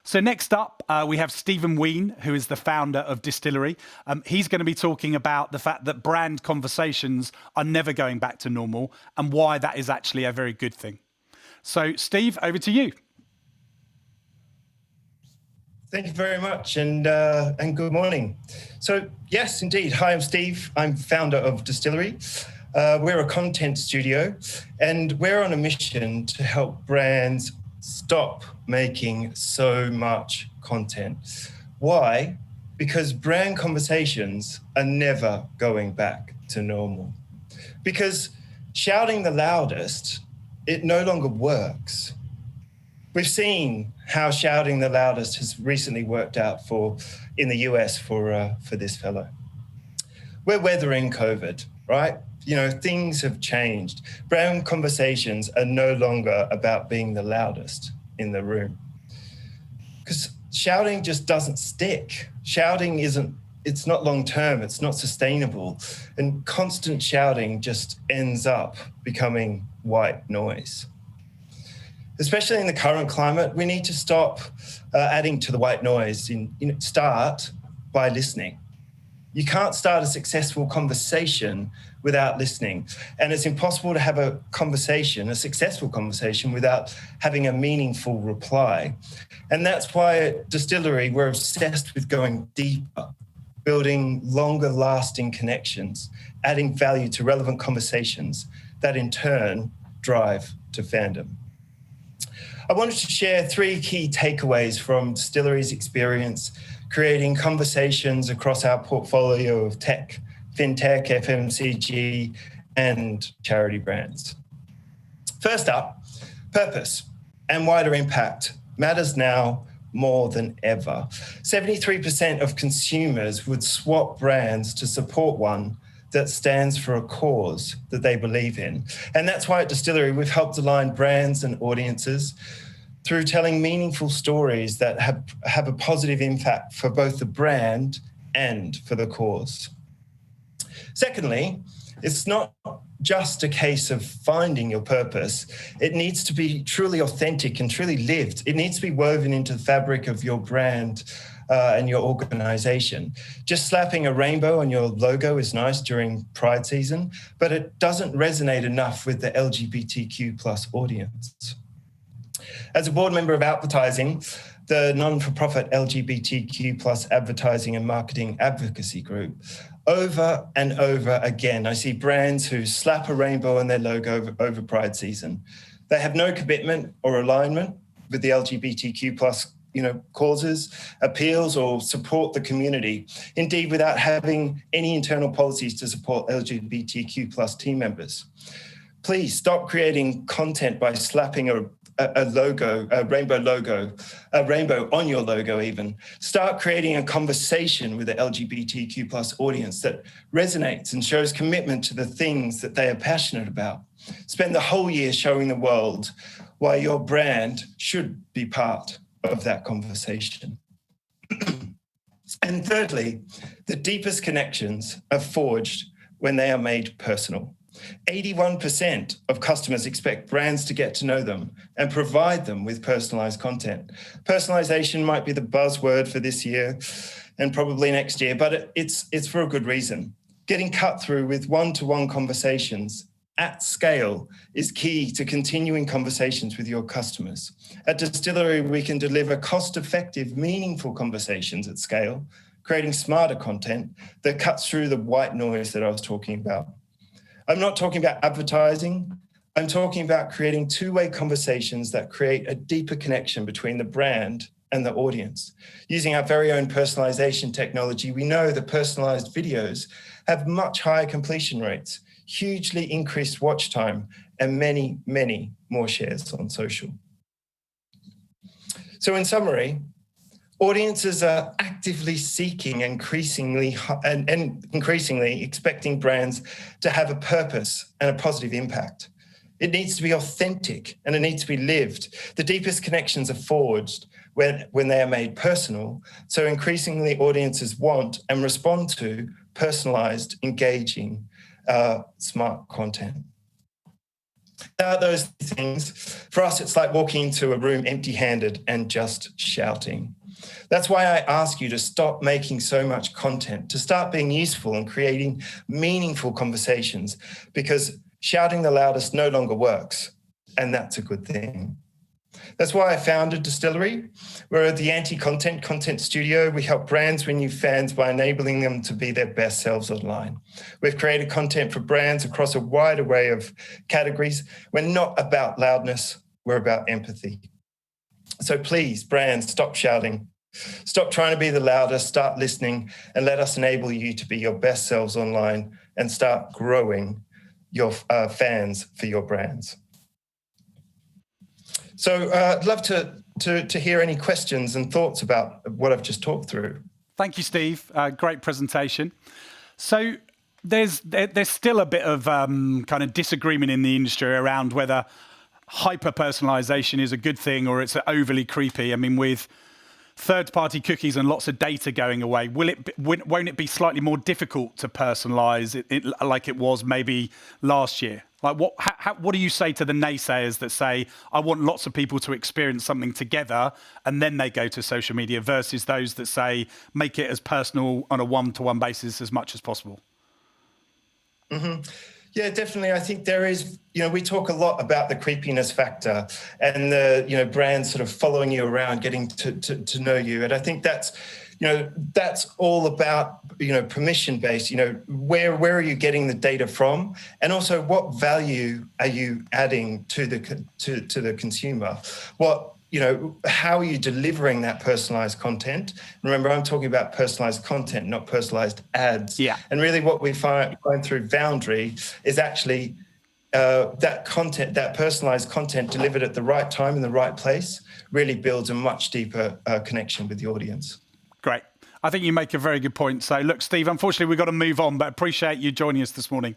So next up, we have Steve Wheen, who is the founder of Distillery. He's going to be talking about the fact that brand conversations are never going back to normal and why that is actually a very good thing. So Steve, over to you. Thank you very much, and good morning. So yes, indeed. Hi, I'm Steve. I'm founder of Distillery. We're a content studio, and we're on a mission to help brands stop making so much content. Why? Because brand conversations are never going back to normal. Because shouting the loudest, it no longer works. We've seen how shouting the loudest has recently worked out in the US for this fellow. We're weathering COVID, right? You know, things have changed. Brand conversations are no longer about being the loudest in the room. Because shouting just doesn't stick. Shouting it's not long-term, it's not sustainable. And constant shouting just ends up becoming white noise. Especially in the current climate, we need to stop adding to the white noise. Start by listening. You can't start a successful conversation without listening. And it's impossible to have a successful conversation, without having a meaningful reply. And that's why at Distillery, we're obsessed with going deeper, building longer lasting connections, adding value to relevant conversations that in turn drive to fandom. I wanted to share 3 key takeaways from Distillery's experience creating conversations across our portfolio of tech, fintech, FMCG, and charity brands. First up, purpose and wider impact matters now more than ever. 73% of consumers would swap brands to support one that stands for a cause that they believe in. And that's why at Distillery, we've helped align brands and audiences through telling meaningful stories that have a positive impact for both the brand and for the cause. Secondly, it's not just a case of finding your purpose. It needs to be truly authentic and truly lived. It needs to be woven into the fabric of your brand and your organization. Just slapping a rainbow on your logo is nice during Pride season, but it doesn't resonate enough with the LGBTQ+ audience. As a board member of Advertising, the non-for-profit LGBTQ+ advertising and marketing advocacy group, over and over again, I see brands who slap a rainbow on their logo over Pride season. They have no commitment or alignment with the LGBTQ+ causes, appeals, or support the community. Indeed, without having any internal policies to support LGBTQ+ team members. Please stop creating content by slapping a rainbow on your logo even. Start creating a conversation with the LGBTQ+ audience that resonates and shows commitment to the things that they are passionate about. Spend the whole year showing the world why your brand should be part of that conversation. And thirdly, the deepest connections are forged when they are made personal. 81% of customers expect brands to get to know them and provide them with personalized content. Personalization might be the buzzword for this year and probably next year, but it's for a good reason. Getting cut through with one-to-one conversations at scale is key to continuing conversations with your customers. At Distillery, we can deliver cost-effective, meaningful conversations at scale, creating smarter content that cuts through the white noise that I was talking about. I'm not talking about advertising. I'm talking about creating two-way conversations that create a deeper connection between the brand and the audience. Using our very own personalization technology, we know that personalized videos have much higher completion rates, hugely increased watch time, and many, many more shares on social. So in summary, audiences are actively seeking and increasingly expecting brands to have a purpose and a positive impact. It needs to be authentic and it needs to be lived. The deepest connections are forged when they are made personal. So increasingly audiences want and respond to personalized, engaging, smart content. Without those things, for us, it's like walking into a room empty-handed and just shouting. That's why I ask you to stop making so much content, to start being useful and creating meaningful conversations, because shouting the loudest no longer works, and that's a good thing. That's why I founded Distillery. We're the anti-content content studio. We help brands win new fans by enabling them to be their best selves online. We've created content for brands across a wide array of categories. We're not about loudness, we're about empathy. So please, brands, stop shouting. Stop trying to be the loudest, start listening, and let us enable you to be your best selves online and start growing your fans for your brands. So I'd love to hear any questions and thoughts about what I've just talked through. Thank you, Steve. Great presentation. So there's still a bit of kind of disagreement in the industry around whether hyper-personalization is a good thing or it's overly creepy. I mean, with third-party cookies and lots of data going away, won't it be slightly more difficult to personalize it like it was maybe last year? Like, what do you say to the naysayers that say, I want lots of people to experience something together and then they go to social media, versus those that say, make it as personal on a one-to-one basis as much as possible? Mm-hmm. Yeah, definitely. I think there is, we talk a lot about the creepiness factor and the, brands sort of following you around, getting to know you. And I think that's all about, permission-based, where are you getting the data from? And also what value are you adding to the consumer? How are you delivering that personalized content? Remember, I'm talking about personalized content, not personalized ads. Yeah. And really what we find through Boundary is actually that content, that personalized content delivered at the right time in the right place, really builds a much deeper connection with the audience. Great. I think you make a very good point. So look, Steve, unfortunately, we've got to move on, but appreciate you joining us this morning.